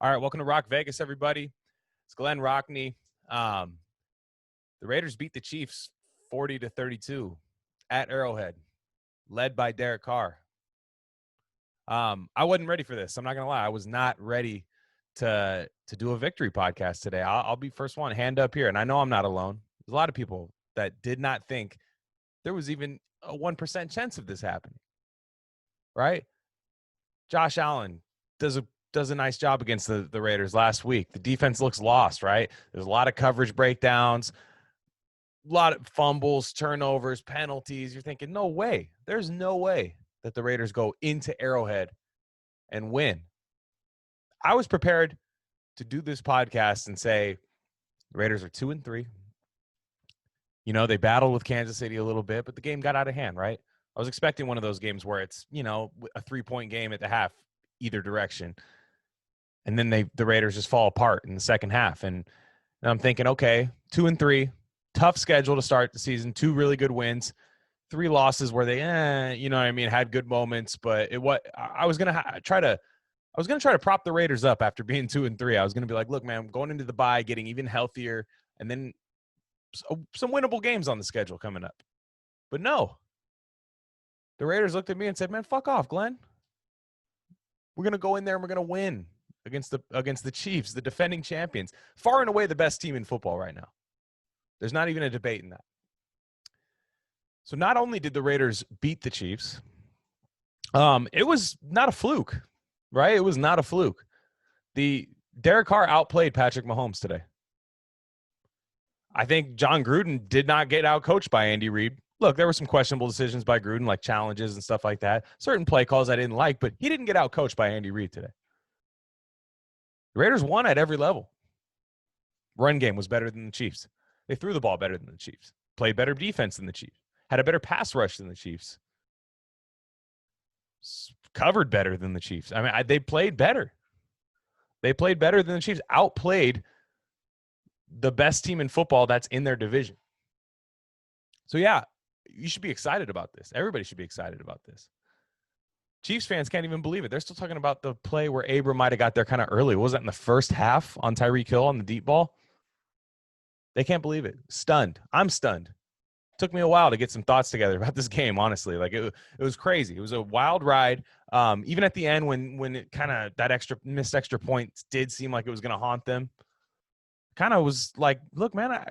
All right, welcome to Rock Vegas, everybody. It's Glen Rockney. The Raiders beat the Chiefs 40-32 at Arrowhead, led by Derek Carr. I wasn't ready for this. I'm not gonna lie. I was not ready to do a victory podcast today. I'll be first one, hand up here, and I know I'm not alone. There's a lot of people that did not think there was even a 1% chance of this happening. Right? Josh Allen does a nice job against the Raiders last week. The defense looks lost, right? There's a lot of coverage breakdowns, a lot of fumbles, turnovers, penalties. You're thinking, no way. There's no way that the Raiders go into Arrowhead and win. I was prepared to do this podcast and say the Raiders are 2-3. You know, they battled with Kansas City a little bit, but the game got out of hand, right? I was expecting one of those games where it's, a 3-point game at the half, either direction. And then the Raiders just fall apart in the second half. And I'm thinking, okay, 2-3, tough schedule to start the season, 2 really good wins, 3 losses where they, had good moments. But I was gonna try to prop the Raiders up after being 2-3. I was gonna be like, look, man, I'm going into the bye, getting even healthier, and then some winnable games on the schedule coming up. But no, the Raiders looked at me and said, man, fuck off, Glenn. We're gonna go in there and we're gonna win against the Chiefs, the defending champions, far and away the best team in football right now. There's not even a debate in that. So not only did the Raiders beat the Chiefs, it was not a fluke, right? It was not a fluke. The Derek Carr outplayed Patrick Mahomes today. I think John Gruden did not get outcoached by Andy Reid. Look, there were some questionable decisions by Gruden, like challenges and stuff like that. Certain play calls I didn't like, but he didn't get outcoached by Andy Reid today. The Raiders won at every level. Run game was better than the Chiefs. They threw the ball better than the Chiefs. Played better defense than the Chiefs. Had a better pass rush than the Chiefs. Covered better than the Chiefs. I mean, they played better. They played better than the Chiefs. Outplayed the best team in football that's in their division. So, yeah, you should be excited about this. Everybody should be excited about this. Chiefs fans can't even believe it. They're still talking about the play where Abram might have got there kind of early. What was that in the first half on Tyreek Hill on the deep ball? They can't believe it. Stunned. I'm stunned. Took me a while to get some thoughts together about this game, honestly. Like it was crazy. It was a wild ride. Even at the end when it kind of that missed extra point did seem like it was going to haunt them. Kind of was like, look, man,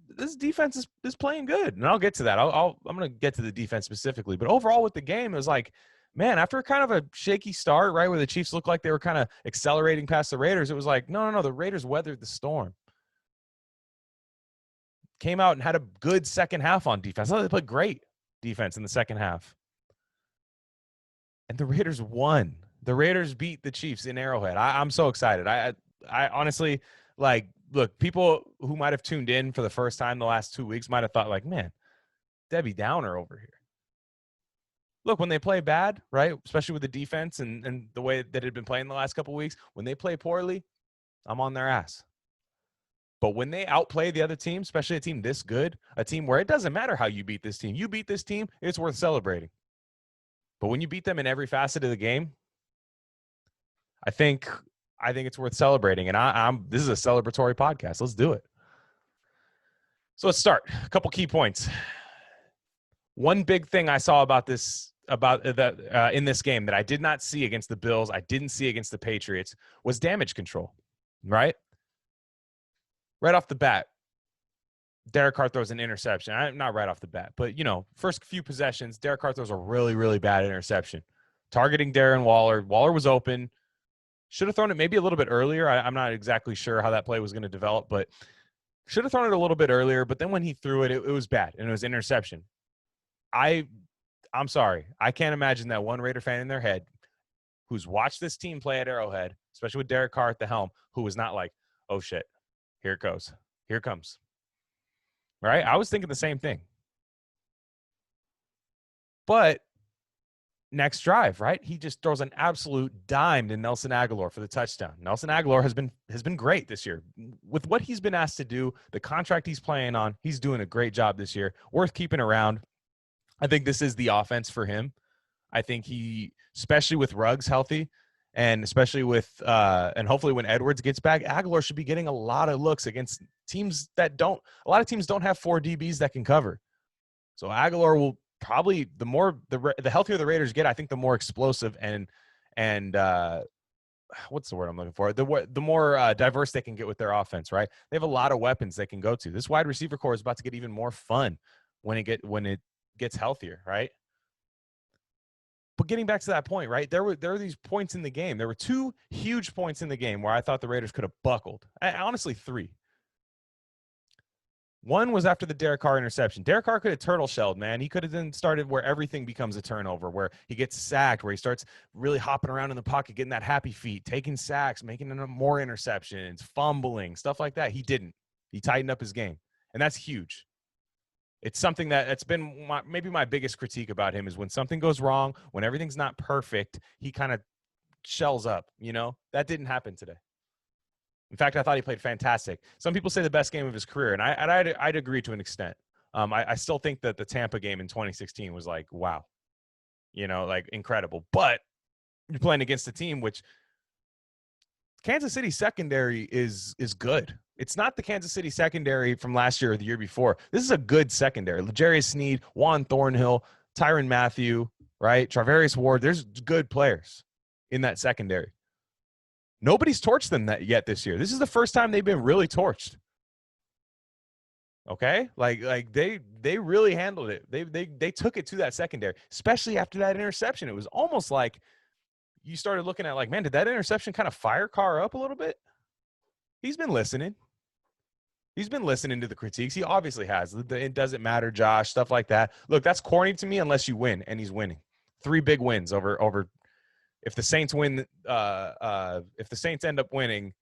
this defense is playing good. And I'll get to that. I'm going to get to the defense specifically. But overall with the game, it was like, man, after kind of a shaky start, right, where the Chiefs looked like they were kind of accelerating past the Raiders, it was like, no, the Raiders weathered the storm. Came out and had a good second half on defense. I thought they played great defense in the second half. And the Raiders won. The Raiders beat the Chiefs in Arrowhead. I'm so excited. I honestly, like, look, people who might have tuned in for the first time the last 2 weeks might have thought, like, man, Debbie Downer over here. Look, when they play bad, right, especially with the defense and the way that it had been playing the last couple of weeks, when they play poorly, I'm on their ass. But when they outplay the other team, especially a team this good, a team where it doesn't matter how you beat this team. You beat this team, it's worth celebrating. But when you beat them in every facet of the game, I think it's worth celebrating. And this is a celebratory podcast. Let's do it. So let's start. A couple key points. One big thing I saw in this game that I did not see against the Bills, I didn't see against the Patriots, was damage control, right? Right off the bat, Derek Carr throws an interception. Not right off the bat, but, first few possessions, Derek Carr throws a really, really bad interception. Targeting Darren Waller. Waller was open. Should have thrown it maybe a little bit earlier. I'm not exactly sure how that play was going to develop, but should have thrown it a little bit earlier. But then when he threw it, it was bad, and it was interception. I'm sorry. I can't imagine that one Raider fan in their head who's watched this team play at Arrowhead, especially with Derek Carr at the helm, who was not like, oh, shit, here it goes. Here it comes. Right? I was thinking the same thing. But next drive, right? He just throws an absolute dime to Nelson Agholor for the touchdown. Nelson Agholor has been great this year. With what he's been asked to do, the contract he's playing on, he's doing a great job this year. Worth keeping around. I think this is the offense for him. I think he, especially with Ruggs healthy And especially with and hopefully when Edwards gets back, Aguilar should be getting a lot of looks against teams that don't. A lot of teams don't have 4 DBs that can cover. So Aguilar will probably, the healthier the Raiders get, I think the more explosive and what's the word I'm looking for? The more diverse they can get with their offense, right? They have a lot of weapons they can go to. This wide receiver core is about to get even more fun when it gets healthier, right? But getting back to that point, right? There were these points in the game. There were 2 huge points in the game where I thought the Raiders could have buckled. Honestly, 3. One was after the Derek Carr interception. Derek Carr could have turtle shelled, man. He could have then started where everything becomes a turnover, where he gets sacked, where he starts really hopping around in the pocket, getting that happy feet, taking sacks, making more interceptions, fumbling, stuff like that. He didn't. He tightened up his game, and that's huge. It's something that's been maybe my biggest critique about him is when something goes wrong, when everything's not perfect, he kind of shells up, you know? That didn't happen today. In fact, I thought he played fantastic. Some people say the best game of his career, and I'd agree to an extent. I still think that the Tampa game in 2016 was like, wow, you know, like incredible. But you're playing against a team which Kansas City secondary is good. It's not the Kansas City secondary from last year or the year before. This is a good secondary. L'Jarius Sneed, Juan Thornhill, Tyrann Mathieu, right? Travarius Ward. There's good players in that secondary. Nobody's torched them yet this year. This is the first time they've been really torched. Okay, like they really handled it. They took it to that secondary, especially after that interception. It was almost like you started looking at like, man, did that interception kind of fire Carr up a little bit? He's been listening. He's been listening to the critiques. He obviously has. It doesn't matter, Josh, stuff like that. Look, that's corny to me unless you win, and he's winning. 3 big wins over. If the Saints win, if the Saints end up winning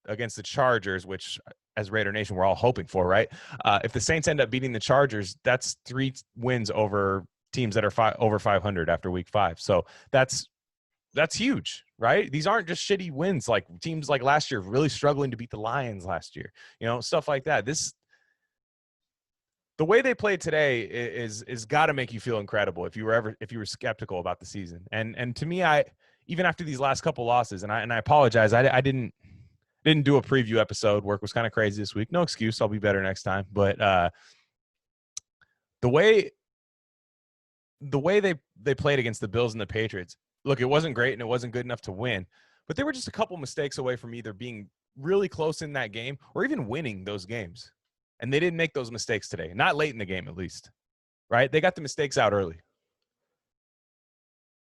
against the Chargers, which as Raider Nation we're all hoping for, right? If the Saints end up beating the Chargers, that's 3 wins over teams that are over 500 after week 5. So that's huge, right? These aren't just shitty wins like teams like last year really struggling to beat the Lions last year, you know, stuff like that. The way they played today is got to make you feel incredible if you were skeptical about the season. And to me, even after these last couple losses, and I apologize, I didn't do a preview episode. Work was kind of crazy this week. No excuse. I'll be better next time. But the way they played against the Bills and the Patriots, look, it wasn't great and it wasn't good enough to win, but they were just a couple mistakes away from either being really close in that game or even winning those games. And they didn't make those mistakes today, not late in the game at least, right? They got the mistakes out early.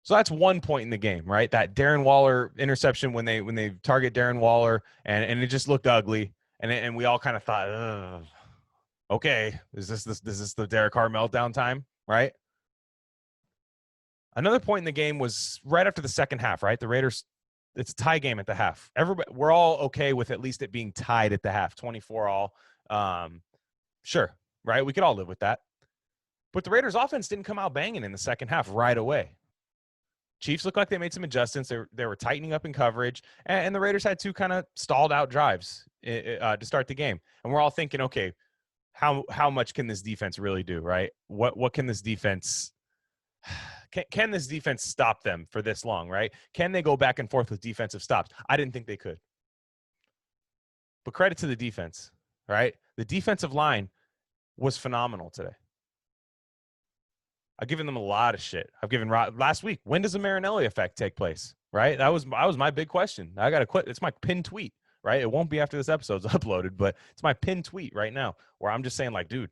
So that's one point in the game, right? That Darren Waller interception when they target Darren Waller and it just looked ugly, and we all kind of thought, ugh, okay, is this the Derek Carr meltdown time, right? Another point in the game was right after the second half, right? The Raiders, it's a tie game at the half. We're all okay with at least it being tied at the half, 24 all. Sure, right? We could all live with that. But the Raiders offense didn't come out banging in the second half right away. Chiefs looked like they made some adjustments. They were tightening up in coverage, and the Raiders had 2 kind of stalled out drives to start the game. And we're all thinking, okay, how much can this defense really do, right? What can this defense can this defense stop them for this long, right? Can they go back and forth with defensive stops? I didn't think they could. But credit to the defense, right? The defensive line was phenomenal today. I've given them a lot of shit. I've given last week. When does the Marinelli effect take place? Right? That was my big question. I got to quit. It's my pinned tweet, right? It won't be after this episode's uploaded, but it's my pinned tweet right now where I'm just saying like, dude,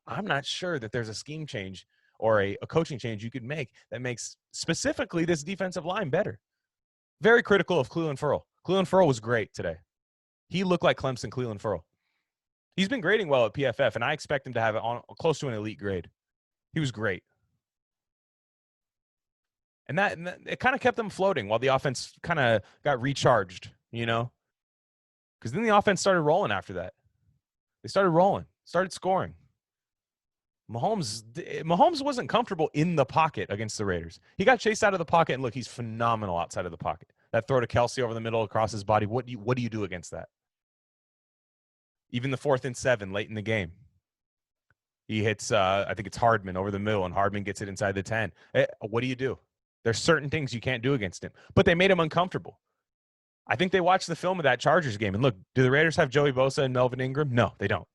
I'm not sure that there's a scheme change or a coaching change you could make that makes specifically this defensive line better. Very critical of Clelin Ferrell. Clelin Ferrell was great today. He looked like Clemson Clelin Ferrell. He's been grading well at PFF, and I expect him to have it on close to an elite grade. He was great. And that it kind of kept them floating while the offense kind of got recharged, you know? Because then the offense started rolling after that. They started rolling, started scoring. Mahomes wasn't comfortable in the pocket against the Raiders. He got chased out of the pocket, and look, he's phenomenal outside of the pocket. That throw to Kelsey over the middle across his body, what do you do against that? Even the 4th and 7 late in the game. He hits, I think it's Hardman over the middle, and Hardman gets it inside the 10. What do you do? There's certain things you can't do against him, but they made him uncomfortable. I think they watched the film of that Chargers game, and look, do the Raiders have Joey Bosa and Melvin Ingram? No, they don't.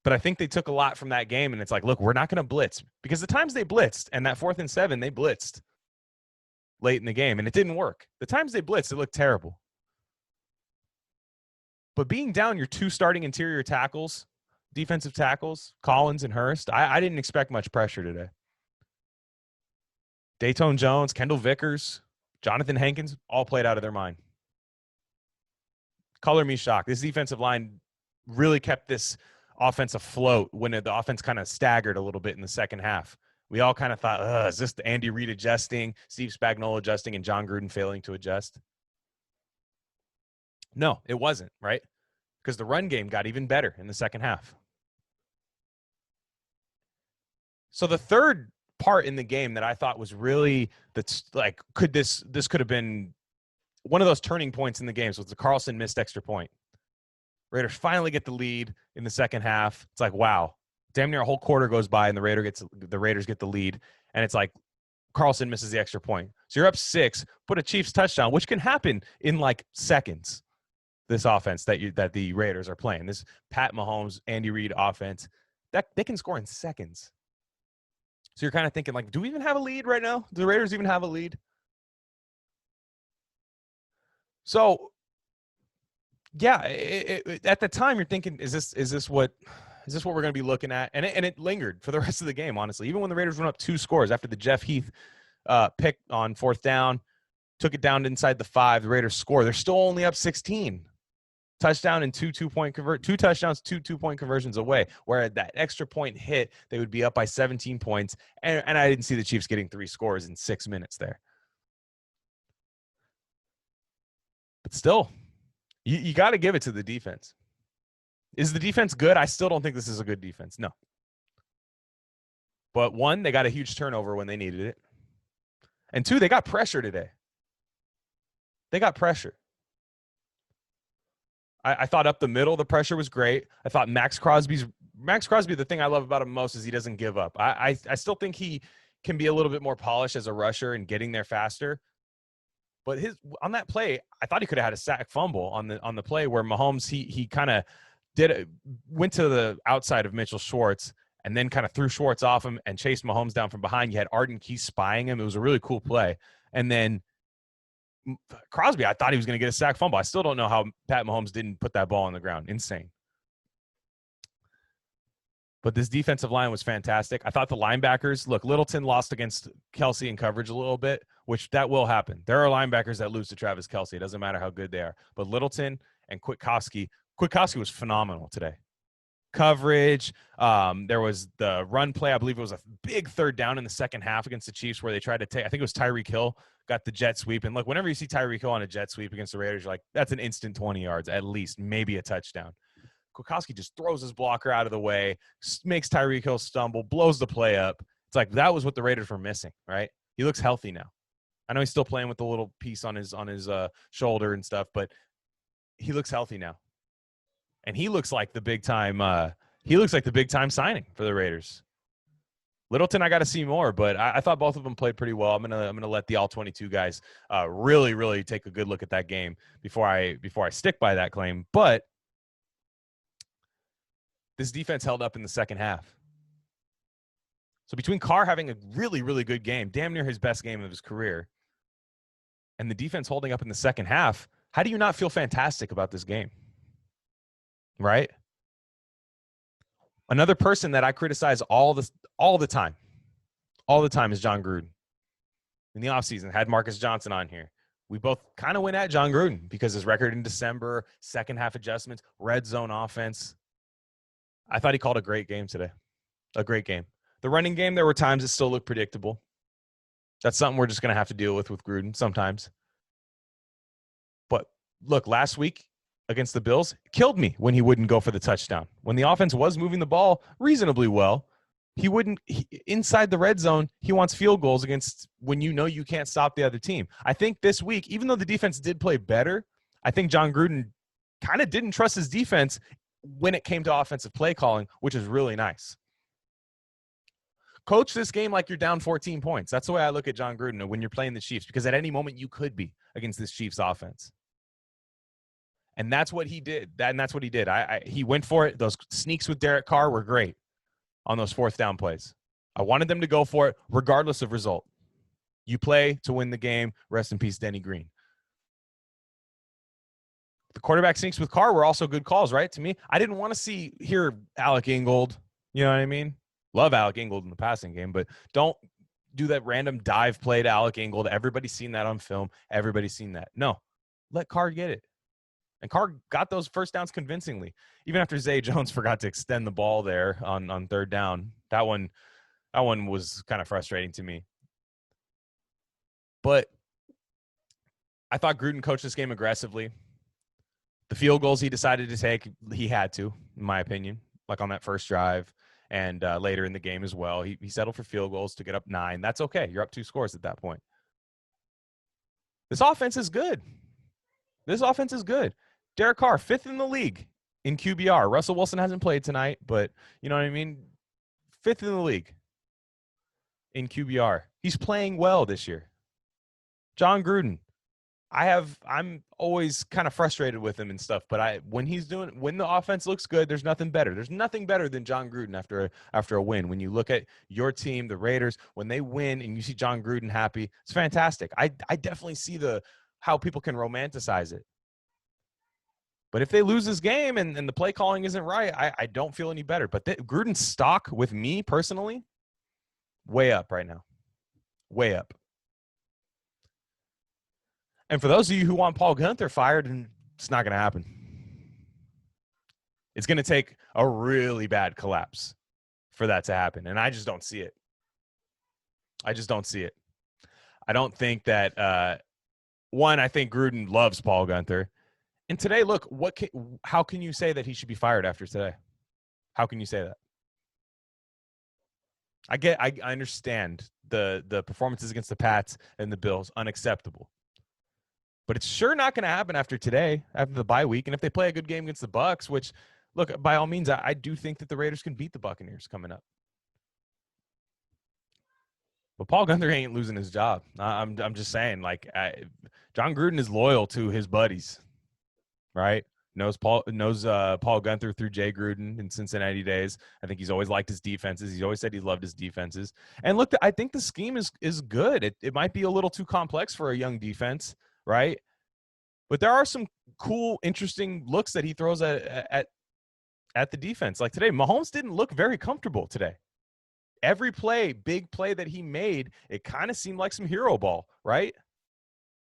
But I think they took a lot from that game, and it's like, look, we're not going to blitz. Because the times they blitzed, and that 4th and 7, they blitzed late in the game, and it didn't work. The times they blitzed, it looked terrible. But being down your 2 starting interior tackles, defensive tackles, Collins and Hurst, I didn't expect much pressure today. Dayton Jones, Kendall Vickers, Jonathan Hankins, all played out of their mind. Color me shocked. This defensive line really kept this offense afloat when the offense kind of staggered a little bit in the second half. We all kind of thought, is this the Andy Reid adjusting, Steve Spagnuolo adjusting, and John Gruden failing to adjust? No, it wasn't, right? Because the run game got even better in the second half. So the third part in the game that I thought was really that's like, this could have been one of those turning points in the game. So it's the Carlson missed extra point. Raiders finally get the lead in the second half. It's like, wow, damn near a whole quarter goes by and the Raiders get the lead. And it's like Carlson misses the extra point. So you're up 6, put a Chiefs touchdown, which can happen in like seconds. This offense that the Raiders are playing, this Pat Mahomes, Andy Reid offense, that they can score in seconds. So you're kind of thinking, like, do we even have a lead right now? Do the Raiders even have a lead? So, yeah, at the time you're thinking, is this what we're going to be looking at? And it lingered for the rest of the game, honestly. Even when the Raiders went up 2 scores after the Jeff Heath pick on 4th down, took it down inside the 5, the Raiders score. They're still only up 16. Touchdown and 2 2-point convert, 2 touchdowns, 2 2-point conversions away. Where at that extra point hit, they would be up by 17 points. And I didn't see the Chiefs getting 3 scores in 6 minutes there. But still, you got to give it to the defense. Is the defense good? I still don't think this is a good defense. No. But 1, they got a huge turnover when they needed it. And 2, they got pressure today. They got pressure. I thought up the middle, the pressure was great. I thought Max Crosby, the thing I love about him most is he doesn't give up. I still think he can be a little bit more polished as a rusher and getting there faster. But on that play, I thought he could have had a sack fumble on the play where Mahomes, he kind of went to the outside of Mitchell Schwartz and then kind of threw Schwartz off him and chased Mahomes down from behind. You had Arden Key spying him. It was a really cool play. And then Crosby, I thought he was going to get a sack fumble. I still don't know how Pat Mahomes didn't put that ball on the ground. Insane. But this defensive line was fantastic. I thought the linebackers, look, Littleton lost against Kelsey in coverage a little bit, which that will happen. There are linebackers that lose to Travis Kelsey. It doesn't matter how good they are. But Littleton and Kwiatkowski was phenomenal today. Coverage. There was the run play. I believe it was a big 3rd down in the second half against the Chiefs where they tried to take, I think it was Tyreek Hill, got the jet sweep. And look, whenever you see Tyreek Hill on a jet sweep against the Raiders, you're like, that's an instant 20 yards, at least, maybe a touchdown. Kwiatkowski just throws his blocker out of the way, makes Tyreek Hill stumble, blows the play up. It's like that was what the Raiders were missing, right? He looks healthy now. I know he's still playing with the little piece on his shoulder and stuff, but he looks healthy now. And he looks like the big time signing for the Raiders. Littleton, I got to see more, but I thought both of them played pretty well. I'm gonna let the all 22 guys really, really take a good look at that game before I stick by that claim. But this defense held up in the second half. So between Carr having a really, really good game, damn near his best game of his career, and the defense holding up in the second half, how do you not feel fantastic about this game? Right? Another person that I criticize all the time is John Gruden. In the offseason, had Marcus Johnson on here. We both kind of went at John Gruden because his record in December, second half adjustments, red zone offense. I thought he called a great game today. A great game. The running game, there were times it still looked predictable. That's something we're just going to have to deal with Gruden sometimes. But look, last week against the Bills, killed me when he wouldn't go for the touchdown. When the offense was moving the ball reasonably well, inside the red zone, he wants field goals against when you know you can't stop the other team. I think this week, even though the defense did play better, I think John Gruden kind of didn't trust his defense when it came to offensive play calling, which is really nice. Coach this game like you're down 14 points. That's the way I look at John Gruden when you're playing the Chiefs, because at any moment you could be against this Chiefs offense. And that's what he did. That's what he did. He went for it. Those sneaks with Derek Carr were great on those fourth down plays. I wanted them to go for it regardless of result. You play to win the game. Rest in peace, Denny Green. The quarterback sneaks with Carr were also good calls, right? To me, I didn't want to hear Alec Ingold. You know what I mean? Love Alec Ingold in the passing game, but don't do that random dive play to Alec Ingold. Everybody's seen that on film. Everybody's seen that. No, let Carr get it. And Carr got those first downs convincingly. Even after Zay Jones forgot to extend the ball there on third down. That one was kind of frustrating to me. But I thought Gruden coached this game aggressively. The field goals he decided to take, he had to, in my opinion, like on that first drive and later in the game as well. He settled for field goals to get up 9. That's okay. You're up 2 scores at that point. This offense is good. Derek Carr, 5th in the league in QBR. Russell Wilson hasn't played tonight, but you know what I mean? 5th in the league in QBR. He's playing well this year. John Gruden, I'm always kind of frustrated with him and stuff, but when the offense looks good, there's nothing better. There's nothing better than John Gruden after a win. When you look at your team, the Raiders, when they win and you see John Gruden happy, it's fantastic. I definitely see how people can romanticize it. But if they lose this game and the play calling isn't right, I don't feel any better. But Gruden's stock with me personally, way up right now. Way up. And for those of you who want Paul Guenther fired, it's not going to happen. It's going to take a really bad collapse for that to happen. And I just don't see it. I don't think that, I think Gruden loves Paul Guenther. And today, look, how can you say that he should be fired after today? How can you say that? I understand the performances against the Pats and the Bills, unacceptable. But it's sure not going to happen after today, after the bye week. And if they play a good game against the Bucs, which, look, by all means, I do think that the Raiders can beat the Buccaneers coming up. But Paul Guenther ain't losing his job. I'm just saying, John Gruden is loyal to his buddies, right? Knows Paul Guenther through Jay Gruden in Cincinnati days. I think he's always liked his defenses. He's always said he loved his defenses. And look, I think the scheme is good. It might be a little too complex for a young defense, right? But there are some cool, interesting looks that he throws at the defense. Like today, Mahomes didn't look very comfortable today. Every big play that he made, it kind of seemed like some hero ball, right?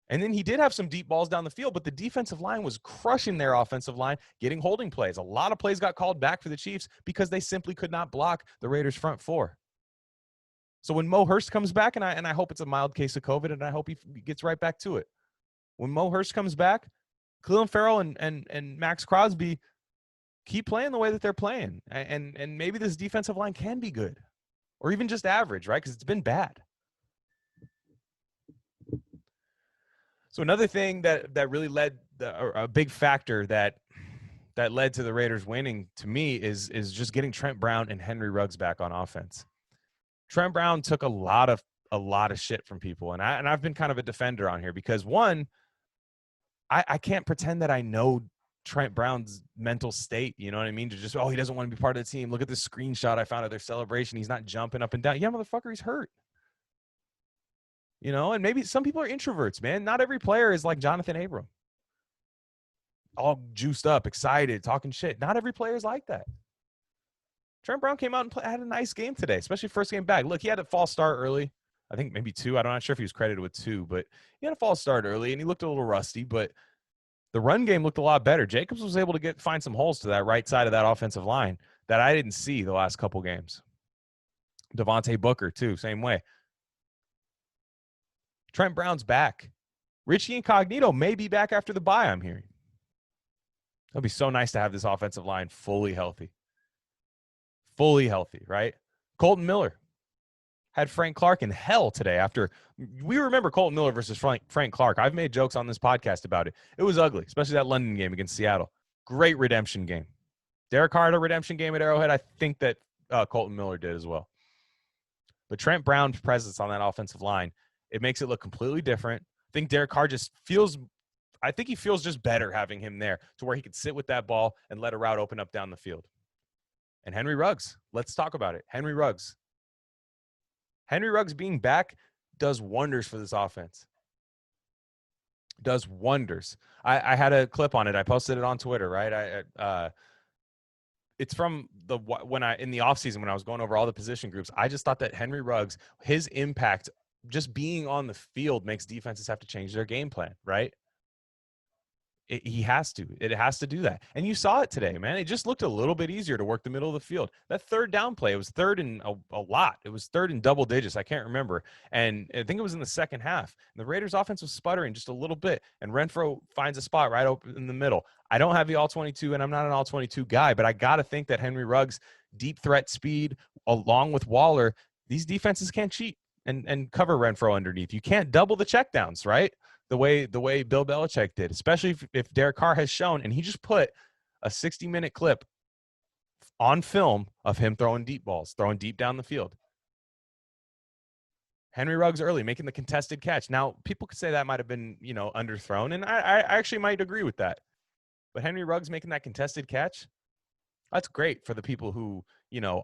And then he did have some deep balls down the field, but the defensive line was crushing their offensive line, getting holding plays. A lot of plays got called back for the Chiefs because they simply could not block the Raiders' front four. So when Mo Hurst comes back, and I hope it's a mild case of COVID, and I hope he gets right back to it. When Mo Hurst comes back, Clelin Ferrell and Max Crosby keep playing the way that they're playing. And maybe this defensive line can be good or even just average, right? Because it's been bad. So another thing that really led a big factor that led to the Raiders winning to me is just getting Trent Brown and Henry Ruggs back on offense. Trent Brown took a lot of shit from people, and I've been kind of a defender on here because one, I can't pretend that I know Trent Brown's mental state. You know what I mean? To just he doesn't want to be part of the team. Look at this screenshot I found of their celebration. He's not jumping up and down. Yeah, motherfucker, he's hurt. You know, and maybe some people are introverts, man. Not every player is like Jonathan Abram. All juiced up, excited, talking shit. Not every player is like that. Trent Brown came out and had a nice game today, especially first game back. Look, he had a false start early. I think maybe 2. I'm not sure if he was credited with 2, but he had a false start early, and he looked a little rusty, but the run game looked a lot better. Jacobs was able to find some holes to that right side of that offensive line that I didn't see the last couple games. Devontae Booker, too, same way. Trent Brown's back. Richie Incognito may be back after the bye, I'm hearing. It'll be so nice to have this offensive line fully healthy. Fully healthy, right? Colton Miller had Frank Clark in hell today after we remember Colton Miller versus Frank Clark. I've made jokes on this podcast about it. It was ugly, especially that London game against Seattle. Great redemption game. Derek Carr had a redemption game at Arrowhead. I think that Colton Miller did as well. But Trent Brown's presence on that offensive line, it makes it look completely different. I think Derek Carr just feels – I think he feels just better having him there to where he could sit with that ball and let a route open up down the field. And Henry Ruggs, let's talk about it. Henry Ruggs being back does wonders for this offense. Does wonders. I had a clip on it. I posted it on Twitter, right? It's from in the offseason when I was going over all the position groups. I just thought that Henry Ruggs, his impact just being on the field makes defenses have to change their game plan, right? He has to. It has to do that. And you saw it today, man. It just looked a little bit easier to work the middle of the field. That third down play, it was third in a lot. It was third in double digits. I can't remember. And I think it was in the second half. And the Raiders' offense was sputtering just a little bit. And Renfrow finds a spot right open in the middle. I don't have the all-22, and I'm not an all-22 guy, but I got to think that Henry Ruggs' deep threat speed, along with Waller, these defenses can't cheat and cover Renfrow underneath. You can't double the checkdowns, right? The way Bill Belichick did, especially if Derek Carr has shown, and he just put a 60-minute clip on film of him throwing deep balls, throwing deep down the field. Henry Ruggs early, making the contested catch. Now, people could say that might have been, underthrown, and I actually might agree with that. But Henry Ruggs making that contested catch, that's great for the people who,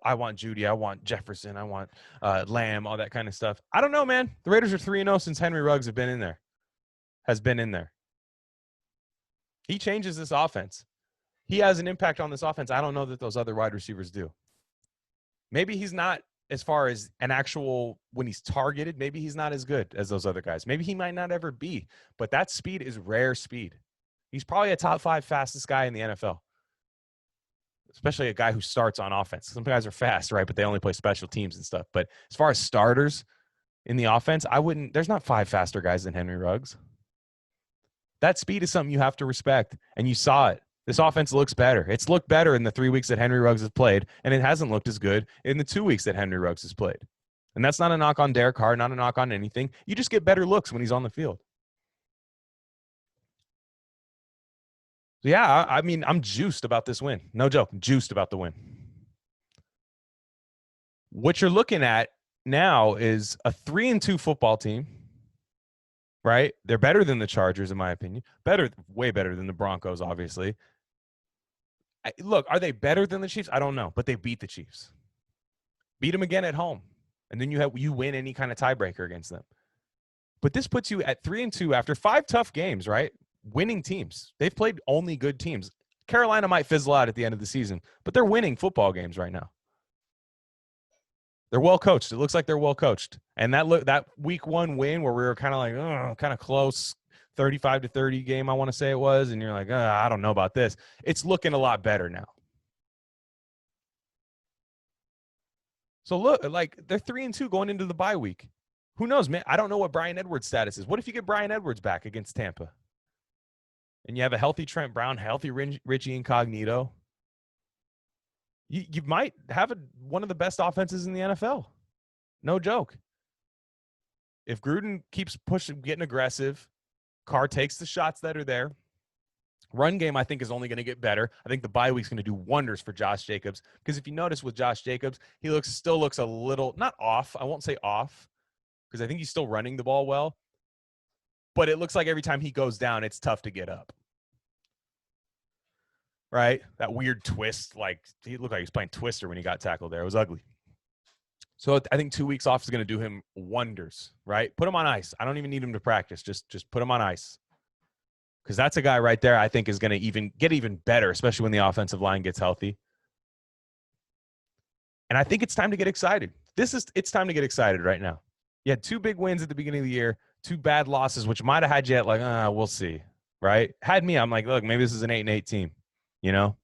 I want Judy, I want Jefferson, I want Lamb, all that kind of stuff. I don't know, man. The Raiders are 3-0 since Henry Ruggs has been in there. He changes this offense. He has an impact on this offense. I don't know that those other wide receivers do. Maybe he's not, as far as an actual, when he's targeted, maybe he's not as good as those other guys. Maybe he might not ever be, but that speed is rare speed. He's probably a top 5 fastest guy in the NFL, especially a guy who starts on offense. Some guys are fast, right, but they only play special teams and stuff. But as far as starters in the offense, there's not 5 faster guys than Henry Ruggs. That speed is something you have to respect, and you saw it. This offense looks better. It's looked better in the 3 weeks that Henry Ruggs has played, and it hasn't looked as good in the 2 weeks that Henry Ruggs has played. And that's not a knock on Derek Carr, not a knock on anything. You just get better looks when he's on the field. So, yeah, I mean, I'm juiced about this win. No joke, juiced about the win. What you're looking at now is a 3-2 football team. Right? They're better than the Chargers, in my opinion. Way better than the Broncos, obviously. Look, are they better than the Chiefs? I don't know, but they beat the Chiefs. Beat them again at home. And then you win any kind of tiebreaker against them. But this puts you at 3-2 after 5 tough games, right? Winning teams. They've played only good teams. Carolina might fizzle out at the end of the season, but they're winning football games right now. They're well coached. It looks like they're well coached. And that week 1 win where we were kind of like, kind of close, 35-30 game, I want to say it was. And you're like, I don't know about this. It's looking a lot better now. So look, like they're 3-2 going into the bye week. Who knows, man? I don't know what Bryan Edwards' status is. What if you get Bryan Edwards back against Tampa? And you have a healthy Trent Brown, healthy Richie Incognito. You might have one of the best offenses in the NFL. No joke. If Gruden keeps pushing, getting aggressive, Carr takes the shots that are there, run game I think is only going to get better. I think the bye week's going to do wonders for Josh Jacobs, because if you notice with Josh Jacobs, he still looks a little, not off, I won't say off, because I think he's still running the ball well, but it looks like every time he goes down, it's tough to get up. Right? That weird twist, like he looked like he was playing Twister when he got tackled there. It was ugly. So I think 2 weeks off is going to do him wonders, right? Put him on ice. I don't even need him to practice. Just put him on ice. Because that's a guy right there I think is going to get even better, especially when the offensive line gets healthy. And I think it's time to get excited. It's time to get excited right now. You had 2 big wins at the beginning of the year, 2 bad losses, which might have had you at like, we'll see, right? Had me, I'm like, look, maybe this is an 8-8 team. You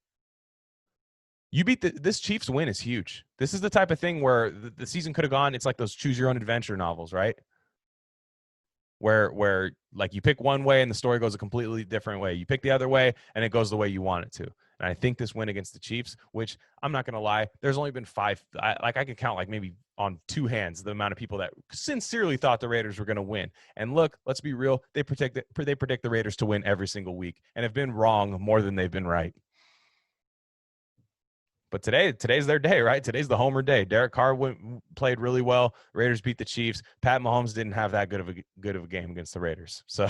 beat this Chiefs win is huge. This is the type of thing where the season could have gone. It's like those choose your own adventure novels, right? Where like you pick one way and the story goes a completely different way. You pick the other way and it goes the way you want it to. And I think this win against the Chiefs, which I'm not going to lie, there's only been 5. I can count like maybe on 2 hands the amount of people that sincerely thought the Raiders were going to win. And look, let's be real. They predict the Raiders to win every single week and have been wrong more than they've been right. But today's their day, right? Today's the homer day. Derek Carr played really well. Raiders beat the Chiefs. Pat Mahomes didn't have that good of a game against the Raiders. So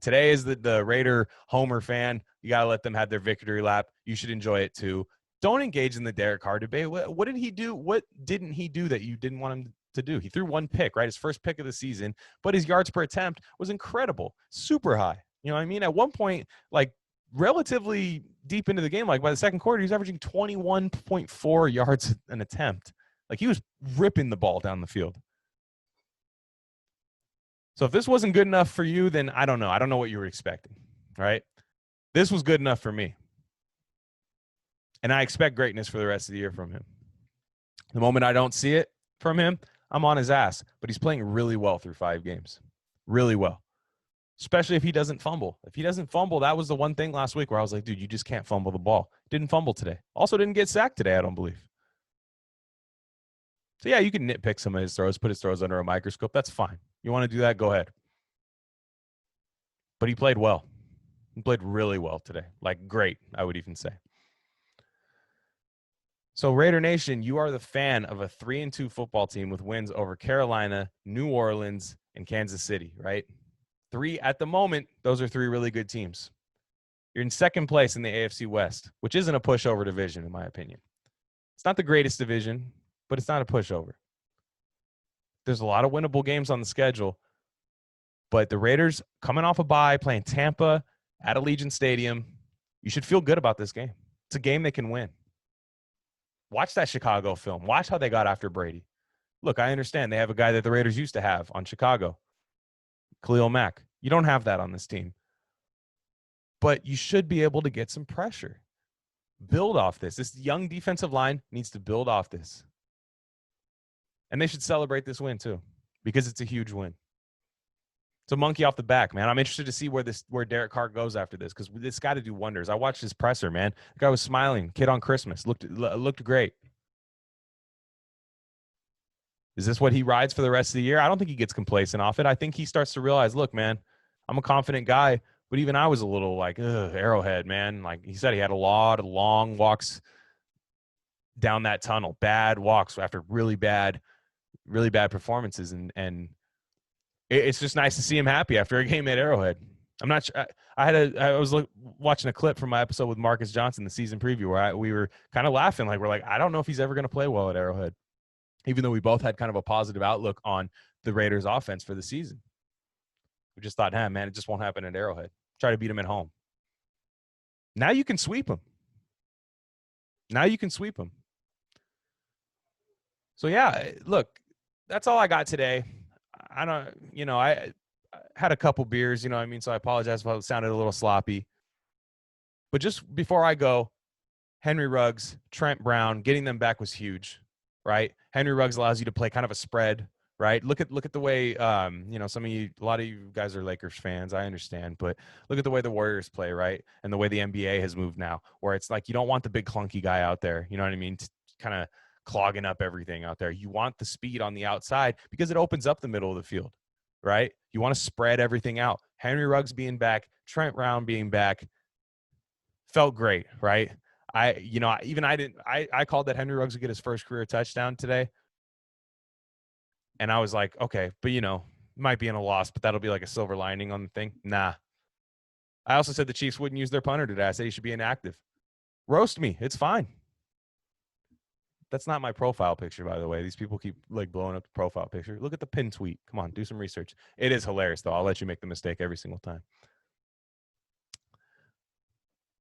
today is the Raider homer fan. You got to let them have their victory lap. You should enjoy it too. Don't engage in the Derek Carr debate. What did he do? What didn't he do that you didn't want him to do? He threw one pick, right? His first pick of the season, but his yards per attempt was incredible, super high. You know what I mean? At one point, like relatively deep into the game, like by the second quarter, he's averaging 21.4 yards an attempt. Like he was ripping the ball down the field. So if this wasn't good enough for you, then I don't know. I don't know what you were expecting, right? This was good enough for me. And I expect greatness for the rest of the year from him. The moment I don't see it from him, I'm on his ass. But he's playing really well through 5 games. Really well. Especially if he doesn't fumble. If he doesn't fumble, that was the one thing last week where I was like, dude, you just can't fumble the ball. Didn't fumble today. Also didn't get sacked today, I don't believe. So, yeah, you can nitpick some of his throws, put his throws under a microscope. That's fine. You want to do that, go ahead. But he played well. He played really well today. Like, great, I would even say. So, Raider Nation, you are the fan of a 3-2 football team with wins over Carolina, New Orleans, and Kansas City, right? 3 at the moment. Those are 3 really good teams. You're in second place in the AFC West, which isn't a pushover division, in my opinion. It's not the greatest division, but it's not a pushover. There's a lot of winnable games on the schedule, but the Raiders coming off a bye, playing Tampa at Allegiant Stadium, you should feel good about this game. It's a game they can win. Watch that Chicago film. Watch how they got after Brady. Look, I understand they have a guy that the Raiders used to have on Chicago, Khalil Mack. You don't have that on this team. But you should be able to get some pressure. Build off this. This young defensive line needs to build off this. And they should celebrate this win too, because it's a huge win. It's a monkey off the back, man. I'm interested to see where Derek Carr goes after this, because this got to do wonders. I watched his presser, man. The guy was smiling. Kid on Christmas. Looked great. Is this what he rides for the rest of the year? I don't think he gets complacent off it. I think he starts to realize, look, man, I'm a confident guy, but even I was a little like, Arrowhead, man. Like he said, he had a lot of long walks down that tunnel, bad walks after really bad performances, and it's just nice to see him happy after a game at Arrowhead. I'm not sure. I was watching a clip from my episode with Marcus Johnson, the season preview, where we were kind of laughing, like we're like, I don't know if he's ever going to play well at Arrowhead, even though we both had kind of a positive outlook on the Raiders' offense for the season. We just thought, man, it just won't happen at Arrowhead. Try to beat him at home. Now you can sweep him. So yeah, look, that's all I got today. I had a couple beers, you know what I mean? So I apologize if I sounded a little sloppy. But just before I go, Henry Ruggs, Trent Brown, getting them back was huge, right? Henry Ruggs allows you to play kind of a spread, right? Look at the way, a lot of you guys are Lakers fans, I understand, but look at the way the Warriors play, right? And the way the NBA has moved now, where it's like you don't want the big clunky guy out there, you know what I mean? Kind of clogging up everything out there. You want the speed on the outside because it opens up the middle of the field, right? You want to spread everything out. Henry Ruggs being back, Trent Brown being back, felt great, right? I called that Henry Ruggs would get his first career touchdown today. And I was like, okay, but might be in a loss, but that'll be like a silver lining on the thing. Nah. I also said the Chiefs wouldn't use their punter today. I said he should be inactive. Roast me. It's fine. That's not my profile picture, by the way. These people keep like blowing up the profile picture. Look at the pin tweet. Come on, do some research. It is hilarious, though. I'll let you make the mistake every single time.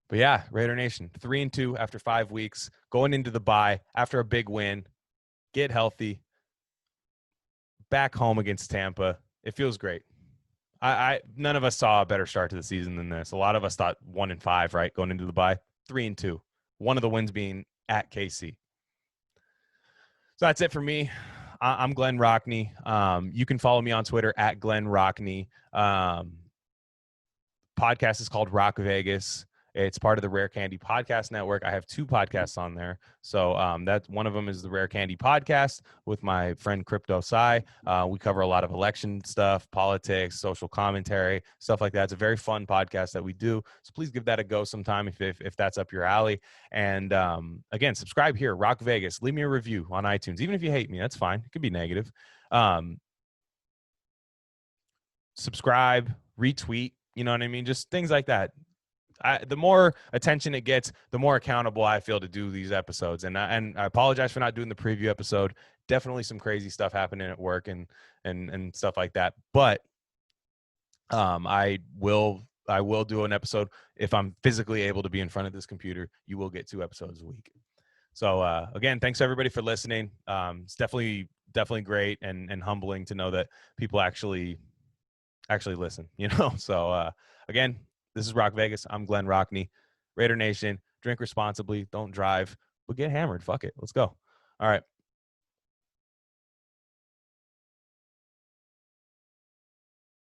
But yeah, Raider Nation, 3-2 after 5 weeks, going into the bye after a big win. Get healthy. Back home against Tampa. It feels great. None of us saw a better start to the season than this. A lot of us thought 1-5, right, going into the bye. 3-2. One of the wins being at KC. So that's it for me. I'm Glen Rockney. You can follow me on Twitter at Glen Rockney. Podcast is called Rock Vegas. It's part of the Rare Candy Podcast Network. I have 2 podcasts on there. So that one of them is the Rare Candy Podcast with my friend Crypto Sai. We cover a lot of election stuff, politics, social commentary, stuff like that. It's a very fun podcast that we do. So please give that a go sometime if that's up your alley. And again, subscribe here, Rock Vegas. Leave me a review on iTunes. Even if you hate me, that's fine. It could be negative. Subscribe, retweet, you know what I mean? Just things like that. The more attention it gets, the more accountable I feel to do these episodes. And I apologize for not doing the preview episode. Definitely some crazy stuff happening at work and stuff like that. But I will do an episode if I'm physically able to be in front of this computer. You will get 2 episodes a week. So again, thanks everybody for listening. It's definitely great and humbling to know that people actually listen, you know? So again, this is Rock Vegas. I'm Glen Rockney. Raider Nation, drink responsibly, don't drive, but get hammered. Fuck it. Let's go. All right.